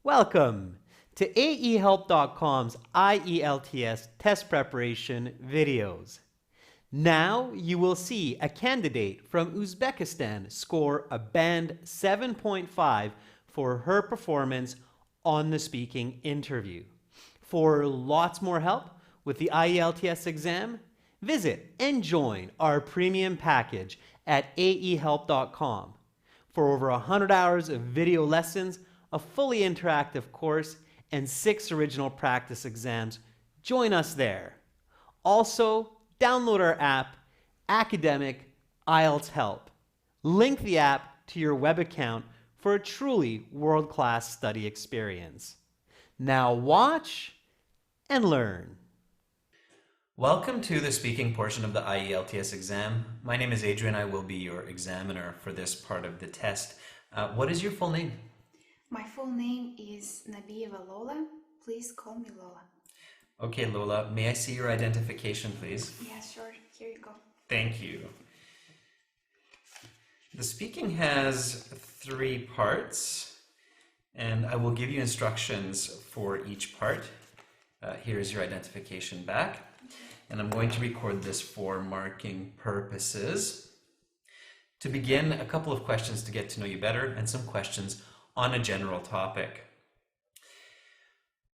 Welcome to AEHelp.com's IELTS test preparation videos. Now you will see a candidate from Uzbekistan score a band 7.5 for her performance on the speaking interview. For lots more help with the IELTS exam, visit and join our premium package at aehelp.com. For over 100 hours of video lessons, a fully interactive course, and 6 original practice exams, join us there. Also, download our app, Academic IELTS Help. Link the app to your web account for a truly world-class study experience. Now watch and learn. Welcome to the speaking portion of the IELTS exam. My name is Adrian. I will be your examiner for this part of the test. What is your full name? My full name is Lola. Please call me Lola. Okay, Lola, may I see your identification, please? Yeah, sure. Here you go. Thank you. The speaking has 3 parts, and I will give you instructions for each part. Here is your identification back, and I'm going to record this for marking purposes. To begin, a couple of questions to get to know you better and some questions on a general topic.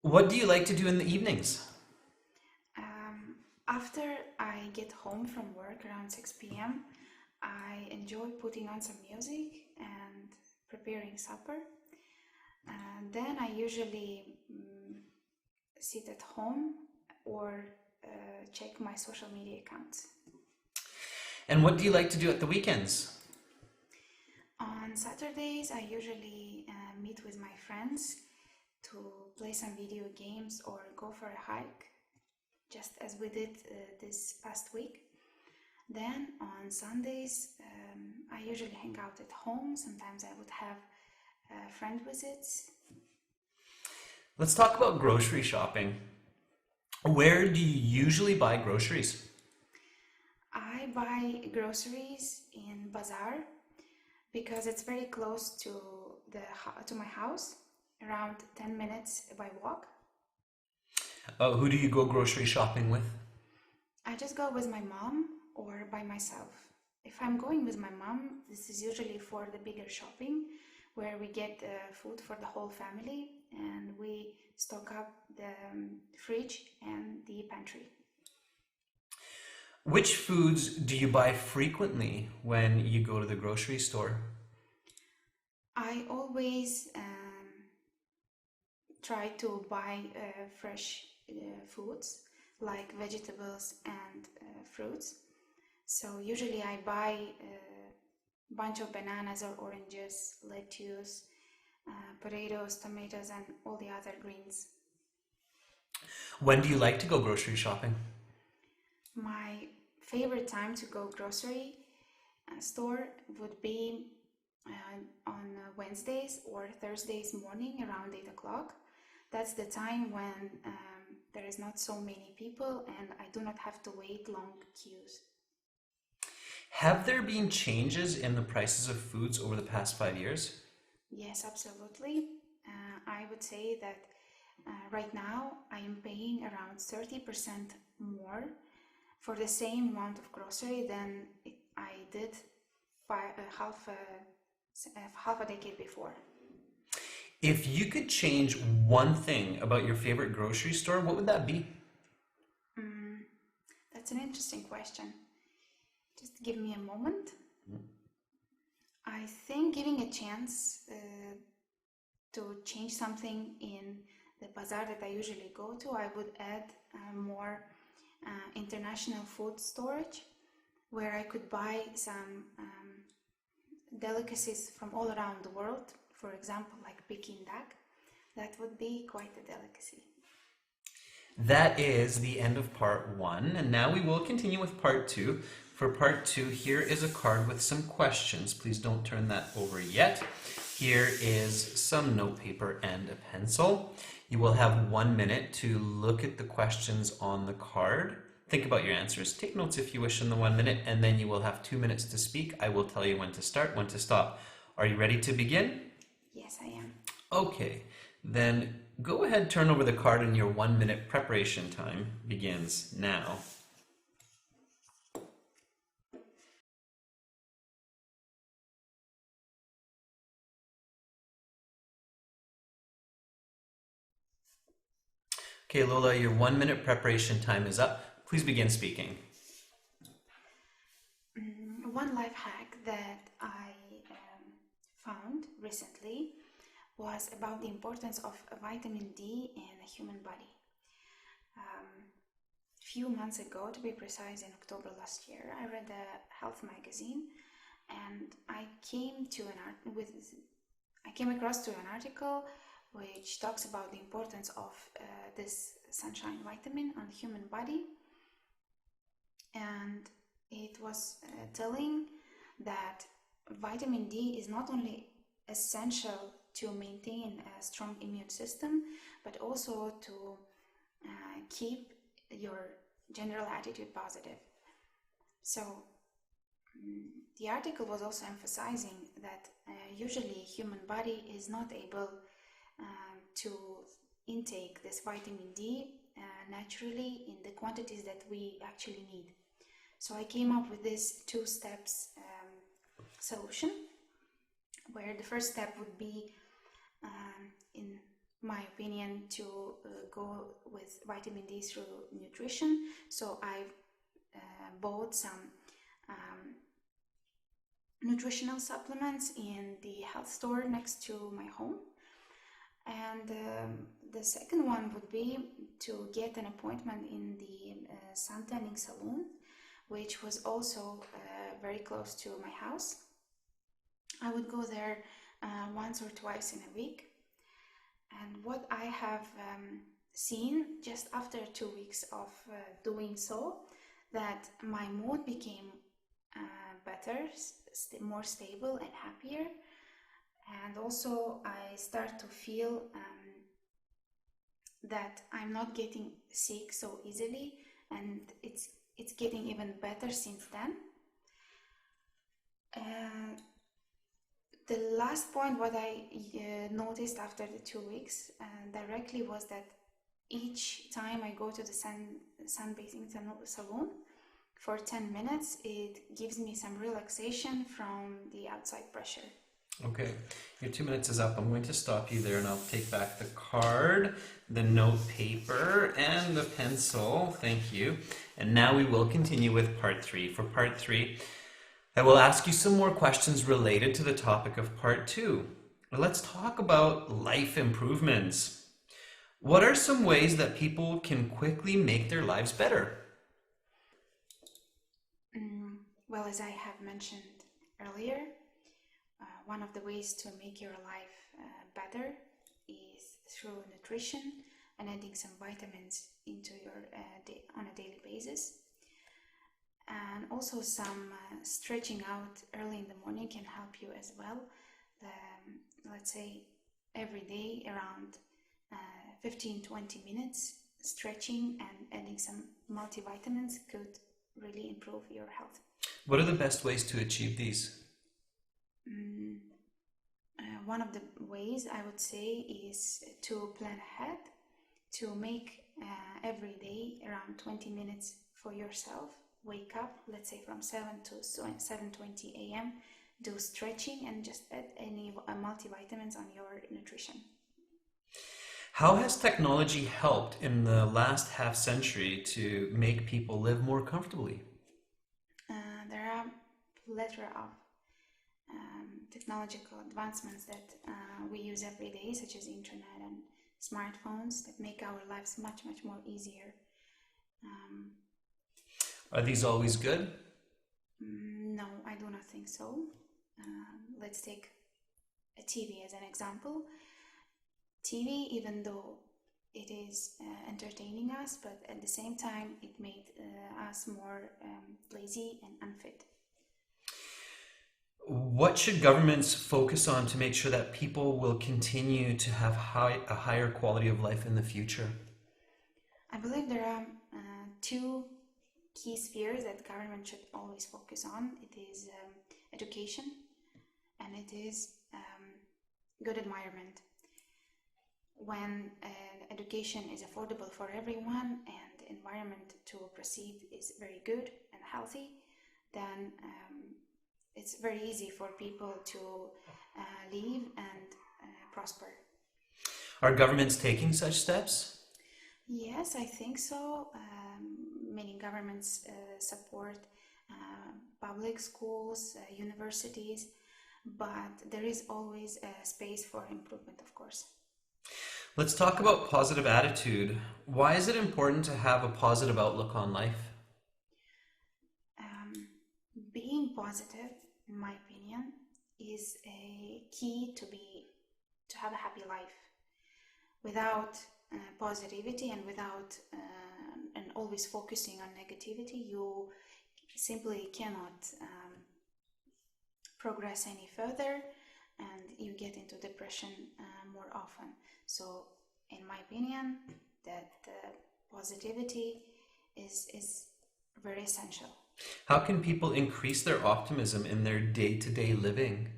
What do you like to do in the evenings? After I get home from work around 6 p.m., I enjoy putting on some music and preparing supper. And then I usually sit at home or check my social media accounts. And what do you like to do at the weekends? On Saturdays, I usually meet with my friends to play some video games or go for a hike, just as we did this past week. Then on Sundays, I usually hang out at home. Sometimes I would have friend visits. Let's talk about grocery shopping. Where do you usually buy groceries? I buy groceries in Bazaar because it's very close to my house, around 10 minutes by walk. Who do you go grocery shopping with? I just go with my mom or by myself. If I'm going with my mom, this is usually for the bigger shopping, where we get food for the whole family and we stock up the fridge and the pantry. Which foods do you buy frequently when you go to the grocery store? I always try to buy fresh foods like vegetables and fruits. So usually I buy a bunch of bananas or oranges, lettuce, potatoes, tomatoes, and all the other greens. When do you like to go grocery shopping? My favorite time to go grocery store would be on Wednesdays or Thursdays morning around 8 o'clock. That's the time when there is not so many people and I do not have to wait long queues. Have there been changes in the prices of foods over the past 5 years? Yes, absolutely. I would say that right now I am paying around 30% more for the same amount of grocery than I did half a decade before. If you could change one thing about your favorite grocery store, what would that be? That's an interesting question. Just give me a moment. I think giving a chance to change something in the bazaar that I usually go to, I would add more international food storage, where I could buy some delicacies from all around the world. For example, like Peking duck. That would be quite a delicacy. That is the end of part 1, and now we will continue with part 2. For part 2, here is a card with some questions. Please don't turn that over yet. Here is some notepaper and a pencil. You will have 1 minute to look at the questions on the card. Think about your answers. Take notes if you wish in the 1 minute, and then you will have 2 minutes to speak. I will tell you when to start, when to stop. Are you ready to begin? Yes, I am. Okay. Then go ahead, turn over the card, and your 1 minute preparation time begins now. Okay, Lola, your 1 minute preparation time is up. Please begin speaking. One life hack that I found recently was about the importance of vitamin D in the human body. A few months ago, to be precise, in October last year, I read a health magazine, and I came across to an article which talks about the importance of this sunshine vitamin on the human body, and it was telling that vitamin D is not only essential to maintain a strong immune system, but also to keep your general attitude positive. So the article was also emphasizing that usually human body is not able to intake this vitamin D naturally in the quantities that we actually need. So I came up with this 2 steps solution, where the first step would be, in my opinion, to go with vitamin D through nutrition. So I bought some nutritional supplements in the health store next to my home. And the second one would be to get an appointment in the sun tanning salon, which was also very close to my house. I would go there once or twice in a week. And what I have seen just after 2 weeks of doing so, that my mood became better, more stable and happier. And also I start to feel that I'm not getting sick so easily, and it's getting even better since then. The last point what I noticed after the 2 weeks directly was that each time I go to the sunbathing salon for 10 minutes, it gives me some relaxation from the outside pressure. Okay, your 2 minutes is up. I'm going to stop you there, and I'll take back the card, the note paper, and the pencil. Thank you. And now we will continue with part 3. For part 3, I will ask you some more questions related to the topic of part 2. Let's talk about life improvements. What are some ways that people can quickly make their lives better? Well, as I have mentioned earlier, one of the ways to make your life better is through nutrition and adding some vitamins into your on a daily basis. And also some stretching out early in the morning can help you as well. Let's say every day around 15-20 minutes stretching and adding some multivitamins could really improve your health. What are the best ways to achieve these? One of the ways I would say is to plan ahead, to make every day around 20 minutes for yourself. Wake up, let's say from 7 to 7:20 a.m., do stretching and just add any multivitamins on your nutrition. How has technology helped in the last half century to make people live more comfortably? There are a plethora of technological advancements that we use every day, such as internet and smartphones, that make our lives much more easier. Are these always good? No, I do not think so. Let's take a TV as an example. TV, even though it is entertaining us, but at the same time it made us more lazy and unfit. What should governments focus on to make sure that people will continue to have a higher quality of life in the future? I believe there are 2 key spheres that government should always focus on. It is education, and it is good environment. when education is affordable for everyone and the environment to proceed is very good and healthy, then it's very easy for people to live and prosper. Are governments taking such steps? Yes, I think so. Many governments support public schools, universities, but there is always a space for improvement, of course. Let's talk about positive attitude. Why is it important to have a positive outlook on life? Being positive, in my opinion, is a key to have a happy life. Without positivity and without and always focusing on negativity, you simply cannot progress any further, and you get into depression more often. So in my opinion, that positivity is very essential. How can people increase their optimism in their day-to-day living?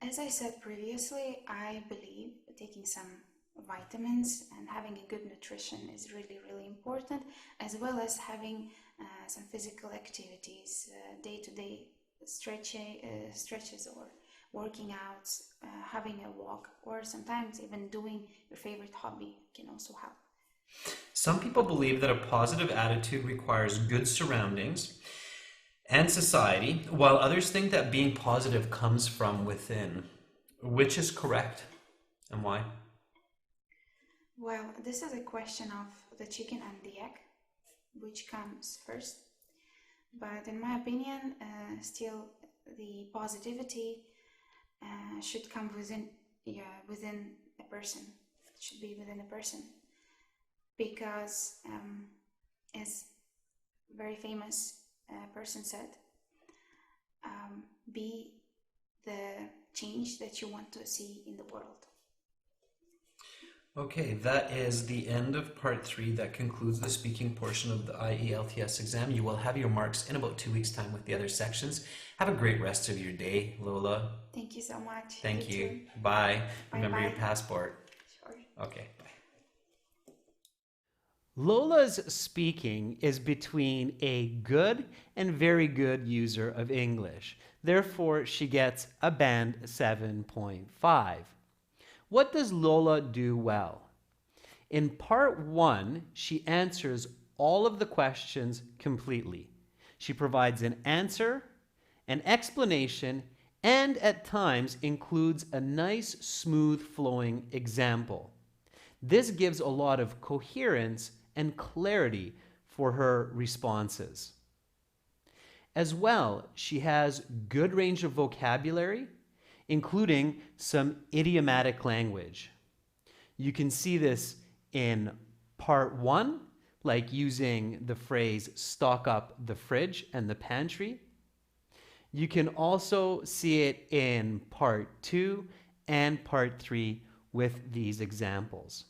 As I said previously, I believe taking some vitamins and having a good nutrition is really, really important, as well as having some physical activities, day-to-day stretches or working out, having a walk, or sometimes even doing your favorite hobby can also help. Some people believe that a positive attitude requires good surroundings and society, while others think that being positive comes from within. Which is correct and why? Well, this is a question of the chicken and the egg, which comes first. But in my opinion, still the positivity should come within a person. It should be within a person, because as very famous person said, be the change that you want to see in the world. Okay, that is the end of part 3. That concludes the speaking portion of the IELTS exam. You will have your marks in about 2 weeks' time with the other sections. Have a great rest of your day, Lola. Thank you so much. Thank you. Too. Bye. Remember your Bye-bye. passport. Sure. Okay, bye. Lola's speaking is between a good and very good user of English. Therefore, she gets a band 7.5. What does Lola do well? In part 1, she answers all of the questions completely. She provides an answer, an explanation, and at times includes a nice, smooth flowing example. This gives a lot of coherence and clarity for her responses. As well, she has good range of vocabulary, including some idiomatic language. You can see this in part 1, like using the phrase stock up the fridge and the pantry. You can also see it in part 2 and part 3 with these examples.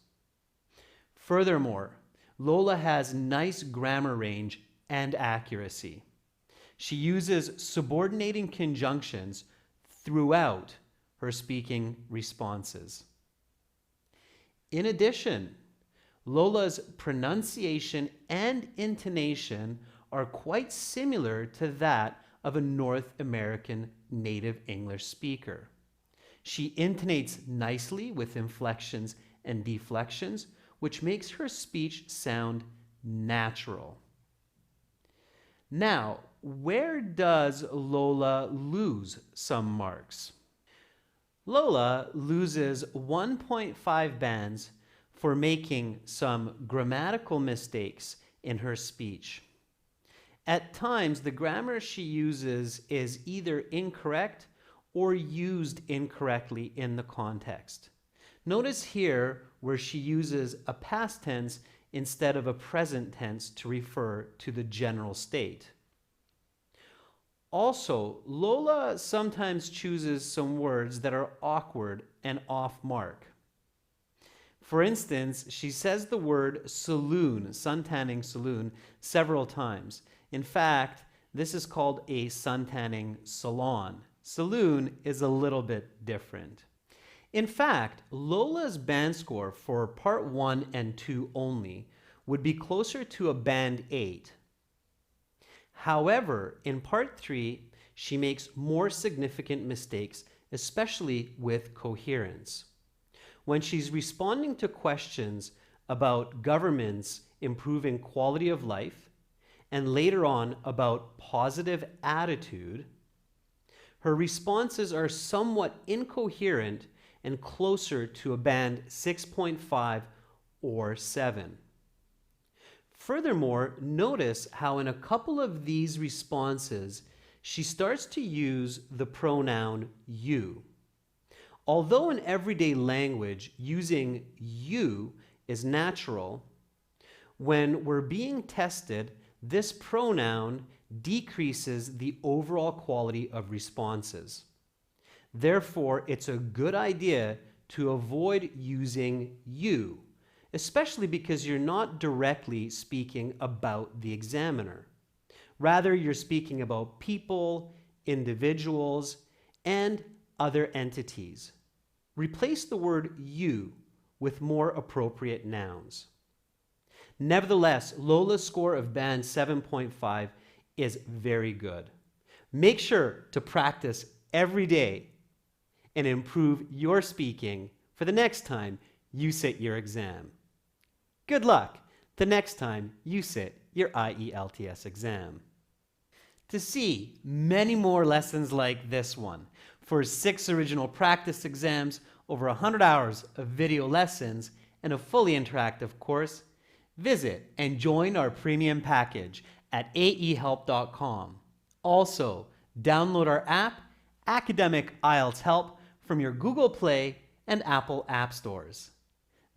Furthermore, Lola has nice grammar range and accuracy. She uses subordinating conjunctions throughout her speaking responses. In addition, Lola's pronunciation and intonation are quite similar to that of a North American native English speaker. She intonates nicely with inflections and deflections, which makes her speech sound natural. Now, where does Lola lose some marks? Lola loses 1.5 bands for making some grammatical mistakes in her speech. At times, the grammar she uses is either incorrect or used incorrectly in the context. Notice here where she uses a past tense instead of a present tense to refer to the general state. Also, Lola sometimes chooses some words that are awkward and off mark. For instance, she says the word saloon, suntanning saloon, several times. In fact, this is called a suntanning salon. Saloon is a little bit different. In fact, Lola's band score for part 1 and 2 only would be closer to a band 8. However, in part 3, she makes more significant mistakes, especially with coherence. When she's responding to questions about governments improving quality of life, and later on about positive attitude, her responses are somewhat incoherent and closer to a band 6.5 or 7. Furthermore, notice how in a couple of these responses, she starts to use the pronoun you. Although in everyday language, using you is natural, when we're being tested, this pronoun decreases the overall quality of responses. Therefore, it's a good idea to avoid using you, especially because you're not directly speaking about the examiner. Rather, you're speaking about people, individuals, and other entities. Replace the word you with more appropriate nouns. Nevertheless, Lola's score of band 7.5 is very good. Make sure to practice every day and improve your speaking for the next time you sit your exam. Good luck the next time you sit your IELTS exam. To see many more lessons like this one, for 6 original practice exams, over 100 hours of video lessons, and a fully interactive course, visit and join our premium package at aehelp.com. Also, download our app, Academic IELTS Help, from your Google Play and Apple App Stores.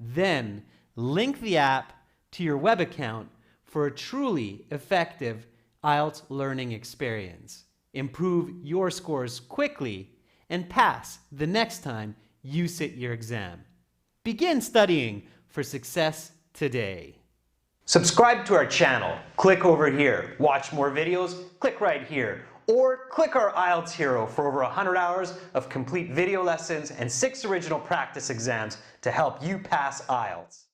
Then, link the app to your web account for a truly effective IELTS learning experience. Improve your scores quickly and pass the next time you sit your exam. Begin studying for success today. Subscribe to our channel. Click over here. Watch more videos. Click right here. Or click our IELTS Hero for over 100 hours of complete video lessons and 6 original practice exams to help you pass IELTS.